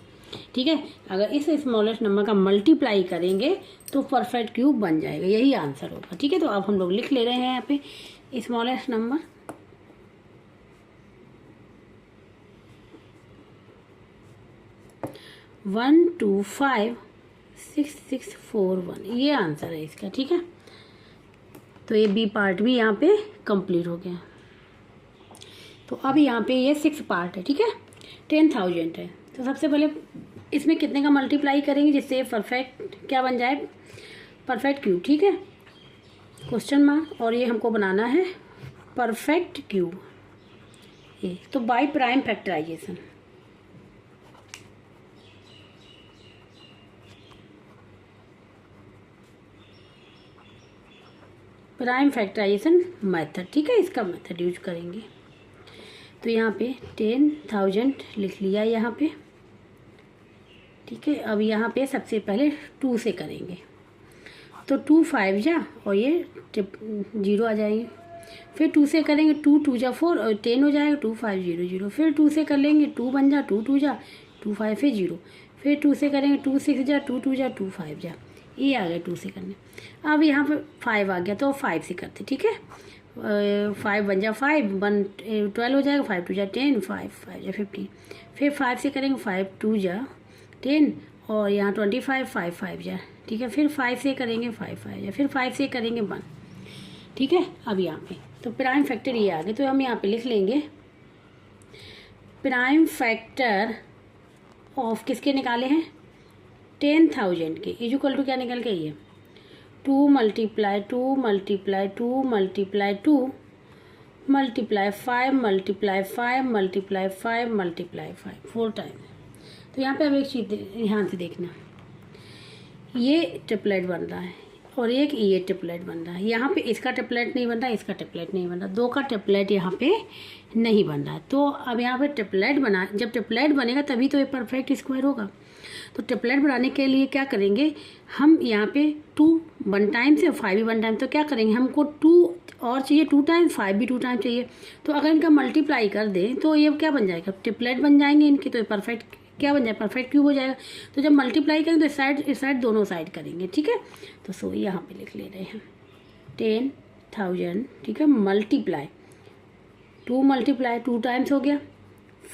ठीक है। अगर इस स्मॉलेस्ट नंबर का मल्टीप्लाई करेंगे तो परफेक्ट क्यूब बन जाएगा, यही आंसर होगा, ठीक है। तो अब हम लोग लिख ले रहे हैं यहाँ पे स्मॉलेस्ट नंबर 1256641, ये आंसर है इसका, ठीक है। तो ये बी पार्ट भी यहाँ पे कंप्लीट हो गया। तो अब यहाँ पे ये 6 पार्ट है, ठीक है, 10,000 है। तो सबसे पहले इसमें कितने का मल्टीप्लाई करेंगे जिससे परफेक्ट क्या बन जाए, परफेक्ट क्यूब, ठीक है, क्वेश्चन मार्क। और ये हमको बनाना है परफेक्ट क्यूब, ये तो by prime factorization. Prime factorization method, ठीक है, इसका मेथड यूज करेंगे। तो यहाँ पे 10,000 लिख लिया यहाँ पे, ठीक है। अब यहाँ पे सबसे पहले 2 से करेंगे तो 2 5 जा और ये 0 आ जाएंगे। फिर 2 से करेंगे 2 2 जा 4 और 10 हो जाएगा 2 5 0 0। फिर 2 से कर लेंगे 2 बन जा 2 2 जा 2 5 फिर 0। फिर 2 से करेंगे 2 6 जा 2 2 जा 2 5 जा, ये आ गया 2 से करने। अब यहाँ पे 5 आ गया तो 5 से करते, ठीक है। 5 बन जा 5 1 12 हो जाएगा, 5 2 जा 10 5 5 जा 15। फिर 5 से करेंगे 5 2 जा 10 और यहाँ 25 5 5 जा, ठीक है। फिर 5 से करेंगे 5 5 जा, फिर 5 से करेंगे 1, ठीक है। अब यहाँ पे तो प्राइम फैक्टर ये आ गए, तो हम यहाँ पे लिख लेंगे प्राइम फैक्टर ऑफ किसके निकाले हैं 10,000 के इज इक्वल टू क्या निकल के ये 2 multiply 2 multiply 2 multiply 2 multiply 5 multiply 5 multiply 5 multiply 5 4 time. तो यहाँ पे अब एक चीज़ ध्यान से देखना, ये ट्रिपलेट बन रहा है और एक ये ट्रिपलेट बन रहा है। यहाँ पे इसका ट्रिपलेट नहीं बन रहा, इसका ट्रिपलेट नहीं बन रहा, दो का ट्रिपलेट यहाँ पे नहीं बन रहा है। तो अब यहाँ पे ट्रिपलेट बना, जब ट्रिपलेट बनेगा तभी तो ये परफेक्ट स्क्वायर होगा। तो ट्रिपलेट बनाने के लिए क्या करेंगे हम, यहाँ पे 2 1 टाइम से 5 भी 1 टाइम, तो क्या करेंगे हमको 2 और चाहिए 2 टाइम्स, 5 भी 2 टाइम चाहिए। तो अगर इनका मल्टीप्लाई कर दें तो ये क्या बन जाएगा, ट्रिपलेट बन जाएंगे इनके, तो ये परफेक्ट क्या बन जाए, परफेक्ट क्यूब हो जाएगा। तो जब मल्टीप्लाई करेंगे तो इस साइड दोनों साइड करेंगे, ठीक है। तो सो यहाँ पे लिख ले रहे हैं 10,000, ठीक है, मल्टीप्लाई 2 मल्टीप्लाई 2 टाइम्स हो गया,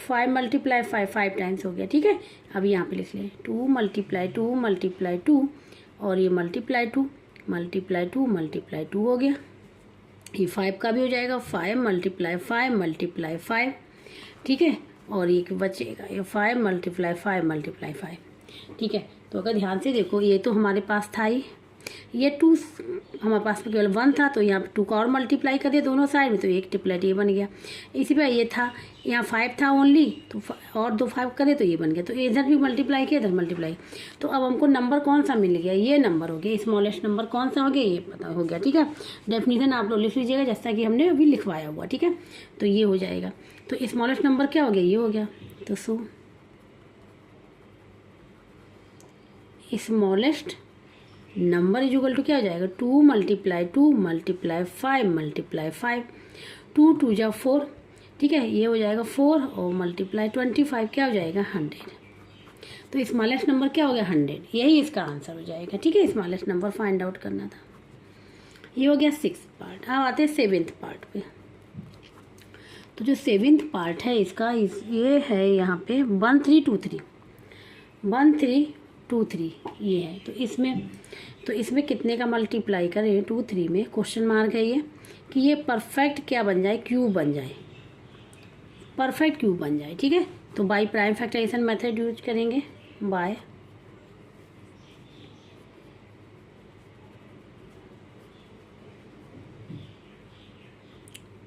5 मल्टीप्लाई 5 टाइम्स हो गया, ठीक है। अब यहाँ पे लिख लें 2 मल्टीप्लाई 2 मल्टीप्लाई 2 और ये मल्टीप्लाई 2 मल्टीप्लाई 2 मल्टीप्लाई 2 हो गया। ये 5 का भी हो जाएगा, 5 मल्टीप्लाई 5 मल्टीप्लाई 5, ठीक है। और ये बचेगा ये 5 मल्टीप्लाई 5 मल्टीप्लाई 5, ठीक है। तो अगर ध्यान से देखो ये तो हमारे पास था ही, ये 2 हमारे पास केवल 1 था, तो यहाँ पे 2 का और मल्टीप्लाई कर दिया दोनों साइड में, तो एक ट्रिपलेट ये बन गया। इसी पे ये था, यहाँ 5 था ओनली, तो और 2 5 करे तो ये बन गया। तो इधर भी मल्टीप्लाई किया, इधर मल्टीप्लाई। तो अब हमको नंबर कौन सा मिल गया, ये नंबर हो गया, स्मॉलेस्ट नंबर कौन सा हो गया ये पता हो गया, ठीक है। डेफिनेशन आप लोग लिख लीजिएगा जैसा कि हमने अभी लिखवाया हुआ, ठीक है। तो ये हो जाएगा, तो स्मॉलेस्ट नंबर क्या हो गया, ये हो गया। तो so smallest number is equal to क्या हो जाएगा, 2 मल्टीप्लाई 2 मल्टीप्लाई 5 मल्टीप्लाई 5, 2 2 जा 4, ठीक है। ये हो जाएगा 4 और मल्टीप्लाई 25 क्या हो जाएगा 100। तो स्मॉलेस्ट नंबर क्या हो गया 100, यही इसका आंसर हो जाएगा, ठीक है। स्मॉलेस्ट नंबर फाइंड आउट करना था। ये हो गया 6th पार्ट। अब आते हैं 7th पार्ट पे। तो जो 7th पार्ट है इसका ये है यहाँ पे 1323 1323 ये है। तो इसमें कितने का मल्टीप्लाई करें 2 3 में, क्वेश्चन मार्क है ये कि ये परफेक्ट क्या बन जाए, क्यूब बन जाए, परफेक्ट क्यूब बन जाए, ठीक है। तो by prime factorization method use करेंगे, बाय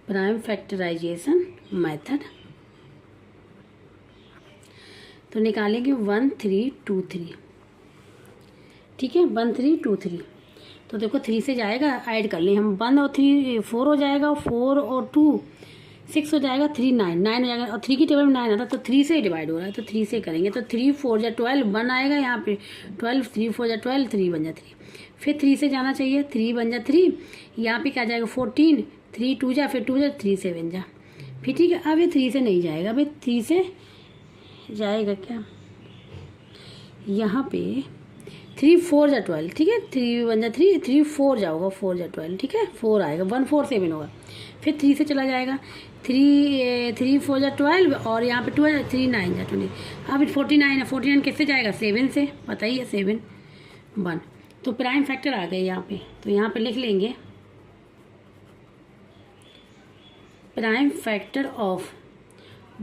प्राइम फैक्टराइजेशन मेथड। तो निकालेंगे 1323, ठीक है, 1323। तो देखो 3 से जाएगा, ऐड कर लें हम, 1 और 3 4 हो जाएगा, 4 और 2 6 हो जाएगा, 3 9 9 हो जाएगा, और 3 की टेबल में 9 आता, तो 3 से डिवाइड हो रहा है, तो 3 से करेंगे। तो 3 4 जा 12 1 आएगा यहाँ पे 12, 3 4 जा 12, 3 बन जा 3, फिर 3 से जाना चाहिए, 3 बन जा 3, यहाँ पे क्या जाएगा 14, 3 2 जा, फिर 2 जा 3 7 जा, फिर ठीक है। अब ये 3 से नहीं जाएगा, अभी 3 से जाएगा क्या, यहाँ पे 3 4 जा 12, ठीक है, 3 1 जा 3, 3 4 जाओगा, 4 जा 12, ठीक है, 4 आएगा, 1 4 7 होगा, फिर 3 से चला जाएगा, 3 4 जा 12 और यहाँ पे 2 है, 3 9 जा 20, अब 49 है, 49 किससे जाएगा 7 से, पता ही है 7 1। तो प्राइम फैक्टर आ गए यहाँ पे, तो यहाँ पे लिख लेंगे prime factor of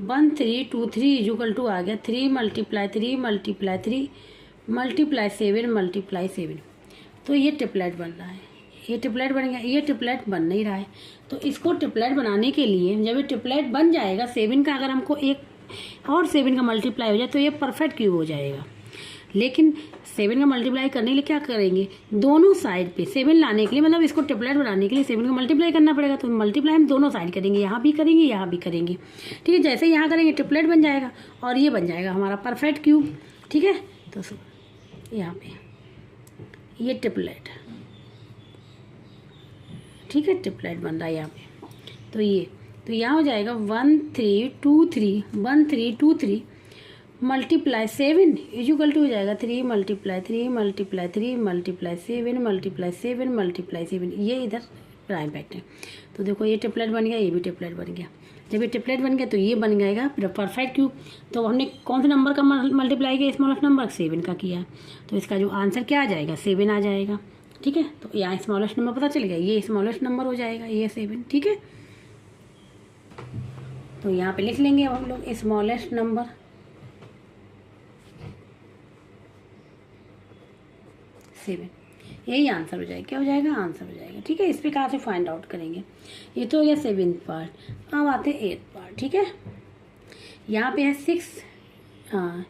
1323 equal to आ गया 3 मल्टीप्लाई 3 मल्टीप्लाई 3 मल्टीप्लाई 7 मल्टीप्लाई 7। तो ये ट्रिपलेट बन रहा है, ये ट्रिपलेट बन गया, ये ट्रिपलेट बन नहीं रहा है। तो इसको ट्रिपलेट बनाने के लिए जब ये ट्रिपलेट बन जाएगा 7 का, अगर हमको एक और 7 का मल्टीप्लाई हो जाए तो ये परफेक्ट क्यूब हो जाएगा। लेकिन 7 का मल्टीप्लाई करने के लिए क्या करेंगे, दोनों साइड पे 7 लाने के लिए, मतलब इसको ट्रिपलेट बनाने के लिए 7 का मल्टीप्लाई करना पड़ेगा। तो मल्टीप्लाई हम दोनों साइड करेंगे, यहाँ भी करेंगे यहाँ भी करेंगे, ठीक है। जैसे यहाँ करेंगे ट्रिपलेट बन जाएगा और ये बन जाएगा हमारा परफेक्ट क्यूब, ठीक है। तो यहाँ पे ये ट्रिपलेट, ठीक है, ट्रिपलेट बन रहा है यहाँ पे। तो यहाँ हो जाएगा 1323 मल्टीप्लाई 7 इक्वल टू हो जाएगा 3 multiply 3 multiply 3 multiply 7 multiply 7 multiply 7। ये इधर प्राइम फैक्टर है। तो देखो ये ट्रिपलेट बन गया, ये भी ट्रिपलेट बन गया। जब ये ट्रिपलेट बन गया तो ये बन जाएगा परफेक्ट क्यूब। तो हमने कौन से नंबर का मल्टीप्लाई किया, स्मॉलेस्ट नंबर 7 का किया। तो इसका जो आंसर क्या आ जाएगा 7 आ जाएगा, ठीक है। तो यहाँ स्मॉलेस्ट नंबर पता चल गया, ये स्मॉलेस्ट नंबर हो जाएगा, ये 7, ठीक है। तो यहाँ पे लिख लेंगे अब हम लोग स्मॉलेस्ट नंबर 7, यही आंसर हो जाएगा। क्या हो जाएगा, आंसर हो जाएगा, ठीक है। इस प्रकार से फाइंड आउट करेंगे। ये तो हो गया 7th पार्ट। अब आते हैं 8th पार्ट, ठीक है। यहाँ पे है 6, हाँ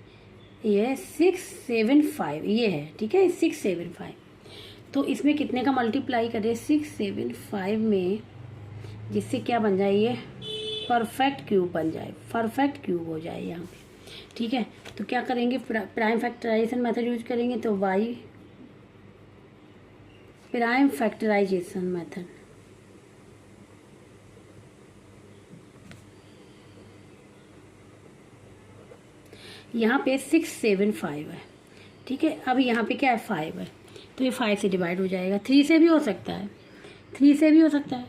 ये 6 7 5 ये है, ठीक है, 6 7 5। तो इसमें कितने का मल्टीप्लाई करें 675 में, जिससे क्या बन जाए ये परफेक्ट क्यूब बन जाए, परफेक्ट क्यूब हो जाए यहाँ पे। ठीक है, तो क्या करेंगे, प्राइम फैक्टराइजेशन मेथड यूज करेंगे, तो y प्राइम फैक्टराइजेशन मेथड, यहाँ पे 675 है। ठीक है, अब यहाँ पे क्या है 5 है, तो ये 5 से डिवाइड हो जाएगा। 3 से भी हो सकता है, 3 से भी हो सकता है।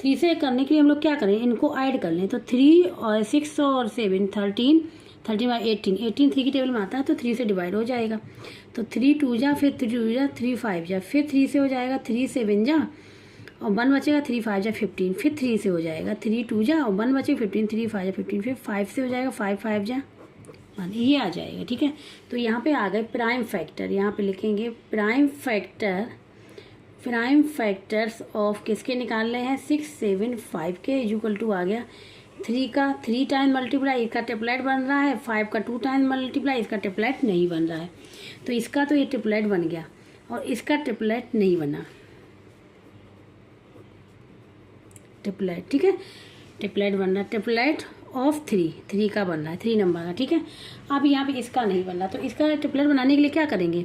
3 से करने के लिए हम लोग क्या करें, इनको ऐड कर लें। तो 3 और 6 और 7 13, 13 बाई 18, 18 3 की टेबल में आता है, तो 3 से डिवाइड हो जाएगा। तो 3 2 जा, फिर 3 2 जा, 3 5 जा, फिर 3 से हो जाएगा, 3 7 जा और 1 बचेगा, 3 5 जा 15, फिर 3 से हो जाएगा, 3 2 जा और 1 बचेगा 15, 3 5 जा 15, फिर 5 से हो जाएगा, 5 5 जा 1, ये आ जाएगा। ठीक है, तो यहाँ पे आ गए प्राइम फैक्टर। यहाँ पे लिखेंगे prime factor, prime factors of किसके निकाल रहे हैं 675 के, इक्वल टू आ गया 3 का 3 टाइम मल्टीप्लाई, इसका ट्रिपलेट बन रहा है, 5 का 2 टाइम मल्टीप्लाई, इसका ट्रिपलेट नहीं बन रहा है। तो इसका तो ये ट्रिपलेट बन गया और इसका ट्रिपलेट नहीं बना, ट्रिपलेट। ठीक है, ट्रिपलेट बन रहा है, ट्रिपलेट ऑफ 3 का बन रहा है, 3 नंबर का। ठीक है, अब यहाँ पे इसका नहीं बन रहा, तो इसका ट्रिपलेट बनाने के लिए क्या करेंगे,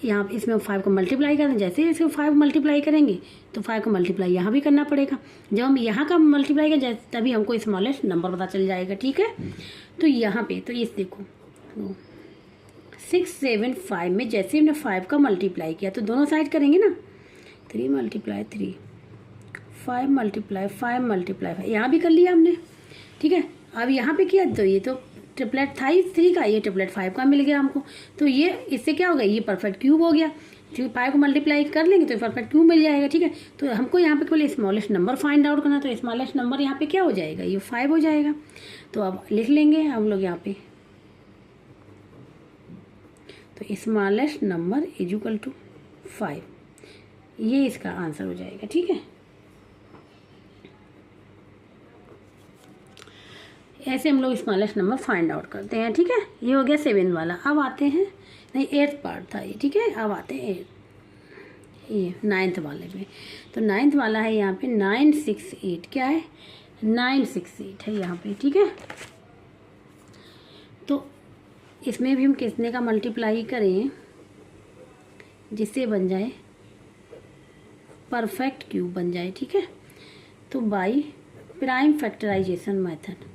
यहाँ इसमें 5 को मल्टीप्लाई करें। जैसे इसमें 5 मल्टीप्लाई करेंगे तो 5 को मल्टीप्लाई यहाँ भी करना पड़ेगा। जब हम यहाँ का मल्टीप्लाई करें तभी हमको स्मॉलेस्ट नंबर पता चल जाएगा। ठीक है, तो यहाँ पे तो इस देखो 675 में जैसे हमने 5 का मल्टीप्लाई किया तो दोनों साइड करेंगे ना, 3 मल्टीप्लाई 3, 5 मल्टीप्लाई 5 मल्टीप्लाई 5, यहाँ भी कर लिया हमने। ठीक है, अब यहाँ पे किया तो ये तो ट्रिपलेट था ही 3 का, ये ट्रिपलेट 5 का मिल गया हमको। तो ये इससे क्या हो गया, ये परफेक्ट क्यूब हो गया। ठीक है, 5 को मल्टीप्लाई कर लेंगे तो परफेक्ट क्यूब मिल जाएगा। ठीक है, तो हमको यहाँ पे केवल स्मॉलेस्ट नंबर फाइंड आउट करना, तो स्मॉलेस्ट नंबर यहाँ पे क्या हो जाएगा, ये 5 हो जाएगा। तो अब लिख लेंगे हम लोग यहाँ पे, तो smallest number is equal to 5, ये इसका आंसर हो जाएगा। ठीक है, ऐसे हम लोग स्मॉलेस्ट नंबर फाइंड आउट करते हैं। ठीक है, ये हो गया 7 वाला। अब आते हैं, नहीं 8th पार्ट था ये। ठीक है, अब आते हैं ये 9th वाले में। तो 9th वाला है यहाँ पे 968, क्या है 968 है यहाँ पे। ठीक है, तो इसमें भी हम कितने का मल्टीप्लाई करें जिससे बन जाए परफेक्ट क्यूब बन जाए। ठीक है, तो बाई प्राइम फैक्टराइजेशन मेथड,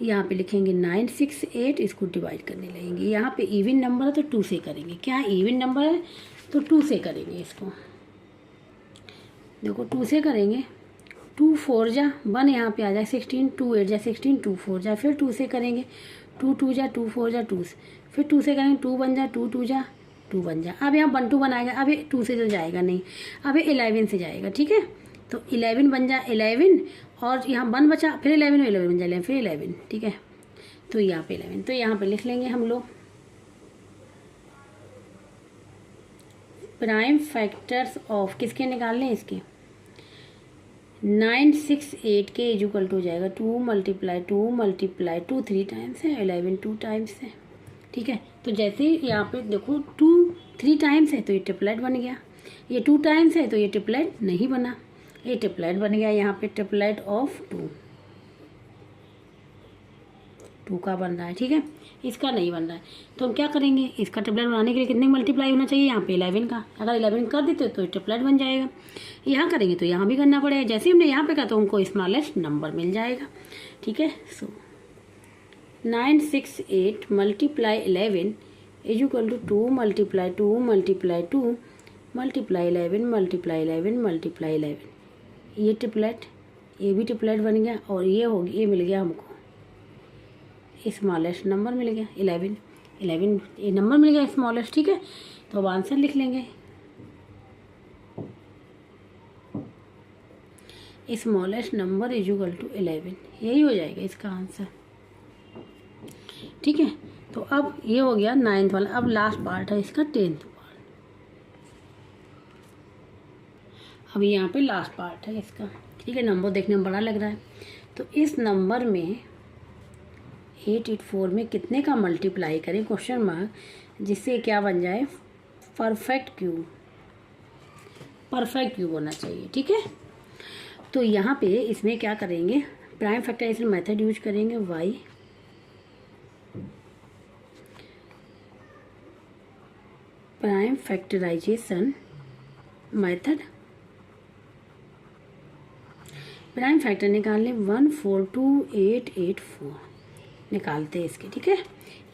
यहाँ पे लिखेंगे 968, इसको डिवाइड करने लगेंगे। यहाँ पे इवन नंबर है तो 2 से करेंगे। क्या इवन नंबर है तो 2 से करेंगे इसको। देखो 2 से करेंगे, 2 4 जा 1, यहाँ पे आ जाए 16, 2 8 जा 16, 2 4 जा, फिर 2 से करेंगे, 2 2 जा 2 4 जा 2, फिर 2 से करेंगे, 2 बन जा 2 2 जा 2 बन जा। अब यहाँ 1 2 बनाएगा, अब ये 2 से तो जाएगा नहीं, अब ये 11 से जाएगा। ठीक है, तो 11 बन जा 11 और यहाँ 1 बचा, फिर 11 में 11 बन जाए, फिर 11। ठीक है, तो यहाँ पे 11, तो यहाँ पे लिख लेंगे हम लोग प्राइम फैक्टर्स ऑफ किसके निकाल लें, इसके 968 के इक्वल टू हो जाएगा 2 मल्टीप्लाई 2 मल्टीप्लाई 2 3 टाइम्स है, 11 2 टाइम्स है। ठीक है, तो जैसे यहाँ पे देखो 2 3 टाइम्स है तो ये ट्रिपलेट बन गया, ये 2 टाइम्स है तो ये ट्रिपलेट नहीं बना, ये ट्रिपलेट बन गया। यहाँ पे ट्रिपलेट ऑफ 2 का बन रहा है। ठीक है, इसका नहीं बन रहा है, तो हम क्या करेंगे, इसका ट्रिपलेट बनाने के लिए कितने मल्टीप्लाई होना चाहिए, यहाँ पे 11 का। अगर 11 कर देते तो ट्रिपलेट बन जाएगा। यहाँ करेंगे तो यहाँ भी करना पड़ेगा, जैसे हमने यहाँ पे कहा तो हमको स्मॉलेस्ट नंबर मिल जाएगा। ठीक है, so 968 multiply 11 is equal to 2 multiply 2 multiply 2 multiply 11 multiply 11 multiply 11, ये ट्रिपलेट, ये भी ट्रिपलेट बन गया और ये हो गया, ये मिल गया हमको स्मॉलेस्ट नंबर मिल गया 11 ये नंबर मिल गया स्मॉलेस्ट। ठीक है, तो अब आंसर लिख लेंगे, smallest number is equal to 11, यही हो जाएगा इसका आंसर। ठीक है, तो अब ये हो गया 9th वाला। अब लास्ट पार्ट है इसका 10th पार्ट। अब यहाँ पे लास्ट पार्ट है इसका। ठीक है, नंबर देखने में बड़ा लग रहा है तो इस नंबर में 884 में कितने का मल्टीप्लाई करें क्वेश्चन मार्क, जिससे क्या बन जाए परफेक्ट क्यूब। परफेक्ट क्यूब होना चाहिए, ठीक है। तो यहाँ पे इसमें क्या करेंगे, प्राइम फैक्टराइजेशन मेथड यूज करेंगे। y prime factorization method, prime factor निकालने 142884 निकालते हैं इसके, ठीक है।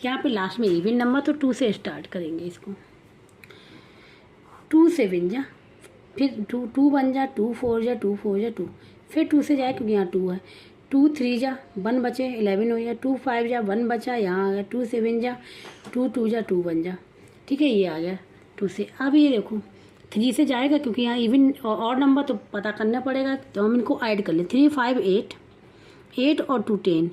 यहाँ पे लास्ट में इवन नंबर तो 2 से स्टार्ट करेंगे इसको। 2 से बन जा, फिर 2 बन जा, 2 4 जा, 2 4 जा 2, फिर 2 से जाए क्योंकि यहाँ 2 है। 2 3 जा 1 बचे 11 हो गया। 2 5 जा 1 बचा, यहाँ आ गया 2 7 जा 2 2 जा 2 बन जा, ठीक है। ये आ गया 2 से। अब ये देखो 3 से जाएगा क्योंकि यहाँ इवन और नंबर तो पता करना पड़ेगा, तो हम इनको ऐड कर लें। 3 5 8, 8 और 2 10,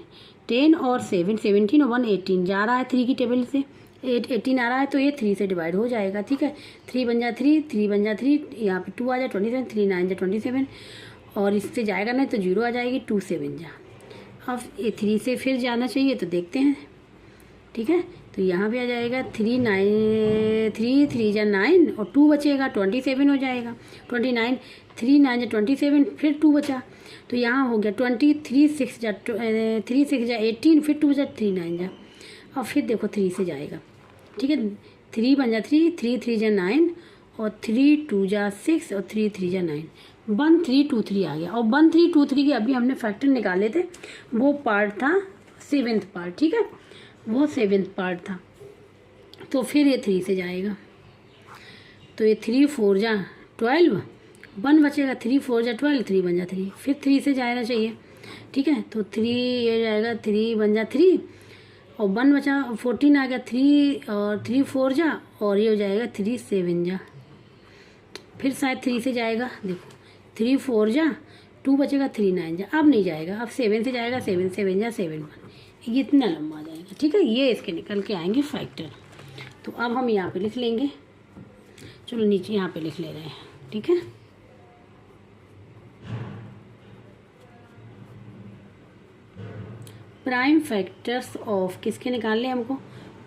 10 और 7 17 और 1 18 जा रहा है 3 की टेबल से। 8 18 आ रहा है तो ये 3 से डिवाइड हो जाएगा, ठीक है। 3 बन जा 3 बन जा 3, यहाँ पे 2 आ जाए 27, 3 9 जा 27, और इससे जाएगा नहीं तो 0 आ जाएगी। 2 7 जा, अब ये 3 से फिर जाना चाहिए तो देखते हैं, ठीक है। तो यहाँ पे आ जाएगा 3 9 3 3 जा 9 और 2 बचेगा 27 हो जाएगा। 29 3 9 जा 27, फिर 2 बचा तो यहाँ हो गया 20 3 6 जा 18, फिर 2 बचा 3 9 जा, और फिर देखो 3 से जाएगा, ठीक है। 3 बन जा 3 3 3 जा 9 और 3 2 जा 6 और 3 3 जा 9, 1 3 2 3 आ गया। और 1 3 2 3 के अभी हमने फैक्टर निकाले थे, वो पार्ट था 7th पार्ट, ठीक है, वो 7th पार्ट था। तो फिर ये 3 से जाएगा, तो ये 3 4 जा 12, 1 बचेगा 3 4 जा 12, 3 बन जा 3, फिर 3 से जाना चाहिए, ठीक है। तो 3 ये जाएगा 3 बन जा 3 और 1 बचा 14 आ गया 3 और 3 4 जा, और ये हो जाएगा 3 7 जा, फिर शायद 3 से जाएगा। देखो 3 4 जा 2 बचेगा 3 9 जा, अब नहीं जाएगा, अब 7 से जाएगा 7 7 जा 7 1, ये इतना लंबा आ जाएगा, ठीक है। ये इसके निकल के आएंगे फैक्टर। तो अब हम यहाँ पे लिख लेंगे, चलो नीचे यहाँ पे लिख ले रहे हैं, ठीक है। प्राइम फैक्टर्स ऑफ किसके निकालने हमको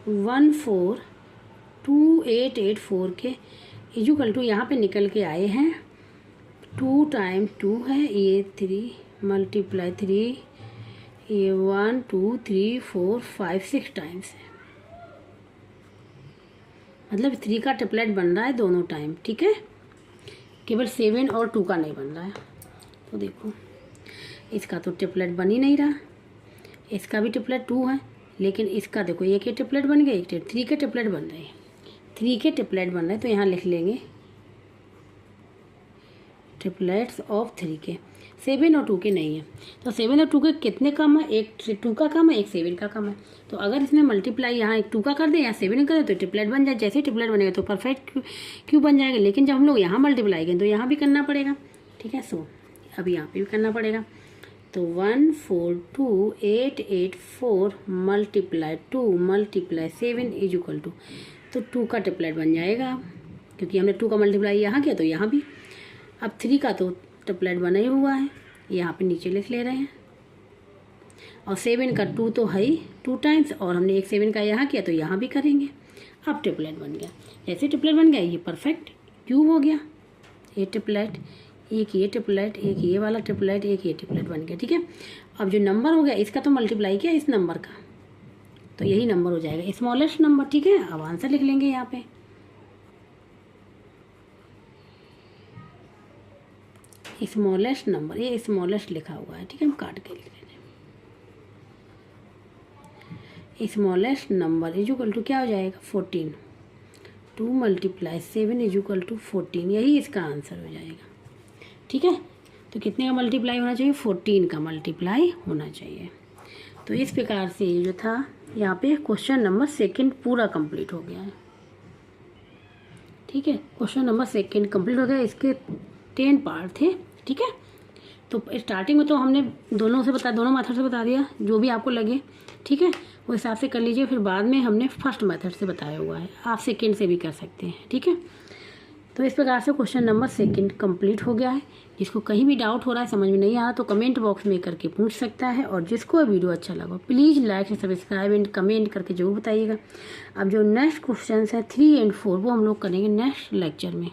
142884 के इक्वल टू यहाँ पे निकल के आए हैं 2 टाइम 2 है, ये 3 मल्टीप्लाई 3, ये 1 2 3 4 5 6 टाइम्स है, मतलब 3 का ट्रिपलेट बन रहा है दोनों टाइम, ठीक है। केवल 7 और 2 का नहीं बन रहा है। तो देखो इसका तो ट्रिपलेट बन ही नहीं रहा, इसका भी ट्रिपलेट 2 है, लेकिन इसका देखो एक के ट्रिपलेट बन गए, एक 3 के ट्रिपलेट बन रहे हैं, 3 के ट्रिपलेट बन रहे हैं। तो यहाँ लिख लेंगे ट्रिपलेट्स ऑफ 3 के। 7 और 2 के नहीं है, तो 7 और 2 के कितने कम है, एक 2 का कम है, एक 7 का कम है। तो अगर इसमें मल्टीप्लाई यहाँ एक 2 का कर दे या 7 का कर दे तो ट्रिपलेट बन जाए। जैसे ट्रिपलेट बनेगा तो परफेक्ट क्यों बन जाएगा, लेकिन जब हम लोग यहाँ मल्टीप्लाई करें तो यहाँ भी करना पड़ेगा, ठीक है। सो अब यहाँ पे भी करना पड़ेगा। तो 142884 multiply 2 multiply 7 is equal to, तो 2 का ट्रिपलेट बन जाएगा क्योंकि हमने 2 का मल्टीप्लाई यहाँ किया तो यहाँ भी। अब 3 का तो ट्रिपलेट बना ही हुआ है, यहाँ पे नीचे लिख ले रहे हैं। और 7 का 2 तो है ही 2 टाइम्स, और हमने एक 7 का यहाँ किया तो यहाँ भी करेंगे। अब ट्रिपलेट बन गया, जैसे ट्रिपलेट बन गया ये परफेक्ट क्यूब हो गया। ये ट्रिपलेट, एक ये ट्रिपलेट, एक ये वाला ट्रिपलेट, एक ये ट्रिपलेट बन गया, ठीक है। अब जो नंबर हो गया इसका तो मल्टीप्लाई किया इस नंबर का, तो यही नंबर हो जाएगा स्मॉलेस्ट नंबर, ठीक है। अब आंसर लिख लेंगे यहाँ पे, स्मॉलेस्ट नंबर, ये स्मॉलेस्ट लिखा हुआ है, ठीक है, हम काट के लिख लेंगे। Smallest number is equal to क्या हो जाएगा 14, 2 मल्टीप्लाई 7 इज इक्वल टू 14, यही इसका आंसर हो जाएगा, ठीक है। तो कितने का मल्टीप्लाई होना चाहिए, 14 का मल्टीप्लाई होना चाहिए। तो इस प्रकार से जो था यहाँ पे क्वेश्चन नंबर 2 पूरा कंप्लीट हो गया है, ठीक है। क्वेश्चन नंबर 2 कंप्लीट हो गया, इसके 10 पार्ट थे, ठीक है। तो स्टार्टिंग में तो हमने दोनों मेथड से बता दिया, जो भी आपको लगे, ठीक है, वो हिसाब से कर लीजिए। फिर बाद में हमने फर्स्ट मेथड से बताया हुआ है, आप सेकंड से भी कर सकते हैं, ठीक है। तो इस प्रकार से क्वेश्चन नंबर 2 कंप्लीट हो गया है। जिसको कहीं भी डाउट हो रहा है, समझ में नहीं आ रहा, तो कमेंट बॉक्स में करके पूछ सकता है। और जिसको वीडियो अच्छा लगा please like and subscribe and comment करके जरूर बताइएगा। अब जो नेक्स्ट क्वेश्चन है 3 और 4 वो हम लोग करेंगे नेक्स्ट लेक्चर में।